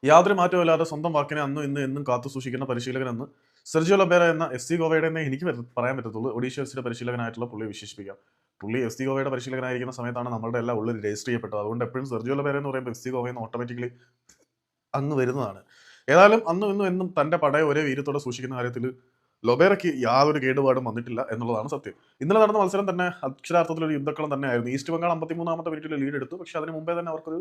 യാതൊരു മാറ്റവുമില്ലാതെ സ്വന്തം വാക്കിനെ അന്നും ഇന്നും എന്നും കാത്തു സൂക്ഷിക്കുന്ന പരിശീലകനെന്ന് സെർജിയോ ലൊബേര എന്ന എഫ് സി ഗോവയുടെ തന്നെ എനിക്ക് പറയാൻ പറ്റത്തുള്ളൂ. ഒഡീഷ എഫ് സിയുടെ പരിശീലകനായിട്ടുള്ള പുള്ളിയെ വിശേഷിപ്പിക്കാം. പുള്ളി എഫ് സി ഗോവയുടെ പരിശീലകനായിരിക്കുന്ന സമയത്താണ് നമ്മളുടെ എല്ലാ ഉള്ളിൽ രജിസ്റ്റർ ചെയ്യപ്പെട്ടത്. അതുകൊണ്ട് എപ്പോഴും സെർജിയോ ലൊബേര എന്ന് പറയുമ്പോൾ എഫ് സി ഗോവയിൽ നിന്ന് ഓട്ടോമാറ്റിക്കലി അങ്ങ് വരുന്നതാണ്. ഏതായാലും അന്നും ഇന്നും എന്നും തന്റെ പടയെ ഒരേ വീര്യത്തോടെ സൂക്ഷിക്കുന്ന കാര്യത്തിൽ ലൊബേറയ്ക്ക് യാതൊരു കേടുപാടും വന്നിട്ടില്ല എന്നുള്ളതാണ് സത്യം. ഇന്നലെ നടന്ന മത്സരം തന്നെ അക്ഷരാർത്ഥത്തിൽ ഒരു യുദ്ധക്കളം തന്നെയായിരുന്നു. ഈസ്റ്റ് ബംഗാൾ 53-ാമത്തെ മിനിറ്റിൽ ലീഡ് എടുത്തു. പക്ഷേ അതിന് മുമ്പേ തന്നെ അവർക്കൊരു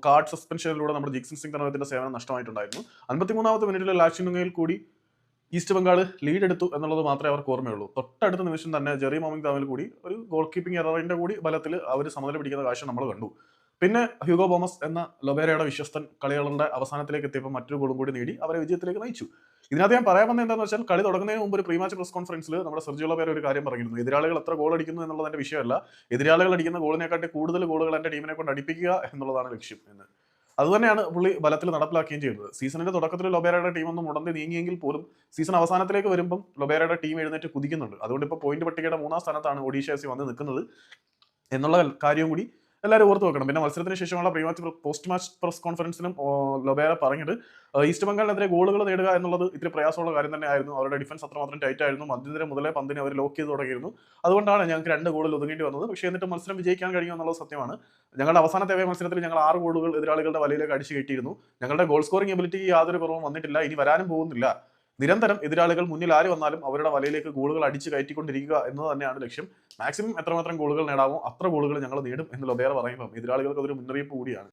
കാർഡ് സസ്പെൻഷനിലൂടെ നമ്മുടെ ജിക്സൺ സിംഗ് കർണവത്തിന്റെ സേവനം നഷ്ടമായിട്ടുണ്ടായിരുന്നു. 53-ാമത്തെ മിനിറ്റിൽ ലാഷിനുങ്ങയിൽ കൂടി ഈസ്റ്റ് ബംഗാൾ ലീഡ് എടുത്തു എന്നുള്ളത് മാത്രമേ അവർക്ക് ഓർമ്മയുള്ളൂ. തൊട്ടടുത്ത നിമിഷം തന്നെ ജെറി മോമിംഗ് തമ്മിൽ കൂടി ഒരു ഗോൾ കീപ്പിംഗ് എററിന്റെ കൂടി ബലത്തിൽ അവർ സമനില പിടിക്കുന്ന കാഴ്ച നമ്മൾ കണ്ടു. പിന്നെ ഹ്യൂഗോ ബോമസ് എന്ന ലൊബേരയുടെ വിശ്വസ്തൻ കളികളുടെ അവസാനത്തിലേക്ക് എത്തിയപ്പോൾ മറ്റൊരു ഗോളും കൂടി നേടി അവരെ വിജയത്തിലേക്ക് നയിച്ചു. ഇതിനകത്ത് ഞാൻ പറയാൻ വന്നത് എന്താണെന്ന് വെച്ചാൽ, കളി തുടങ്ങുന്നതിന് മുമ്പ് ഒരു പ്രീ മാച്ച് പ്രസ് കോൺഫറൻസിൽ നമ്മുടെ സെർജിയോ ലൊബേര ഒരു കാര്യം പറഞ്ഞിരുന്നു. എതിരാളികൾ എത്ര ഗോൾ അടിക്കുന്നു എന്നുള്ളതിന്റെ വിഷയമല്ല, എതിരാളികൾ അടിക്കുന്ന ഗോളിനെക്കാട്ടി കൂടുതൽ ഗോളുകൾ എന്റെ ടീമിനെ കൊണ്ട് അടിപ്പിക്കുക എന്നുള്ളതാണ് ലക്ഷ്യം എന്ന്. അതുതന്നെയാണ് പുള്ളി ബലത്തിൽ നടപ്പിലാക്കുകയും ചെയ്തത്. സീസണിന്റെ തുടക്കത്തിൽ ലൊബേരയുടെ ടീം ഒന്ന് മുടന്തി നീങ്ങിയെങ്കിൽ പോലും സീസൺ അവസാനത്തിലേക്ക് വരുമ്പം ലൊബേരയുടെ ടീം എഴുന്നേറ്റ് കുതിക്കുന്നുണ്ട്. അതുകൊണ്ട് ഇപ്പോൾ പോയിന്റ് പട്ടികയുടെ 3-ാം സ്ഥാനത്താണ് ഒഡീഷ എഫ് സി വന്ന് നിൽക്കുന്നത് എന്നുള്ള കാര്യവും കൂടി എല്ലാവരും ഓർത്ത് വെക്കണം. പിന്നെ മത്സരത്തിന് ശേഷമുള്ള pre match post match press കോൺഫറൻസിലും ലൊബേര പറഞ്ഞത് ഈസ്റ്റ് ബംഗാളിനെതിരെ ഗോളുകൾ നേടുക എന്നുള്ളത് ഇത്തിരി പ്രയാസമുള്ള കാര്യം തന്നെയായിരുന്നു. അവരുടെ ഡിഫൻസ് അത്രമാത്രം ടൈറ്റ് ആയിരുന്നു. മധ്യനിര മുതലേ പന്തിനെ അവർ ലോക്ക് ചെയ്ത് തുടങ്ങിയിരുന്നു. അതുകൊണ്ടാണ് ഞങ്ങൾക്ക് 2 ഗോളിൽ ഒതുങ്ങേണ്ടി വന്നത്. പക്ഷേ എന്നിട്ട് മത്സരം വിജയിക്കാൻ കഴിയും എന്നുള്ളത് സത്യമാണ്. ഞങ്ങളുടെ അവസാനത്തെ മത്സരത്തിൽ ഞങ്ങൾ 6 ഗോളുകൾ എതിരാളികളുടെ വലയിലേക്ക് അടിച്ചു കയറ്റിയിരുന്നു. ഞങ്ങളുടെ ഗോൾ സ്കോറിംഗ് എബിലിറ്റിക്ക് യാതൊരു കുറവും വന്നിട്ടില്ല, ഇനി വരാനും പോകുന്നില്ല. നിരന്തരം എതിരാളികൾ മുന്നിൽ ആര് വന്നാലും അവരുടെ വലയിലേക്ക് ഗോളുകൾ അടിച്ച് കയറ്റിക്കൊണ്ടിരിക്കുക എന്നത് തന്നെയാണ് ലക്ഷ്യം. മാക്സിമം എത്രമാത്രം ഗോളുകൾ നേടാമോ അത്ര ഗോളുകൾ ഞങ്ങൾ നേടും എന്ന് ലൊബേര പറയുമ്പോൾ എതിരാളികൾക്ക് അതൊരു മുന്നറിയിപ്പ് കൂടിയാണ്.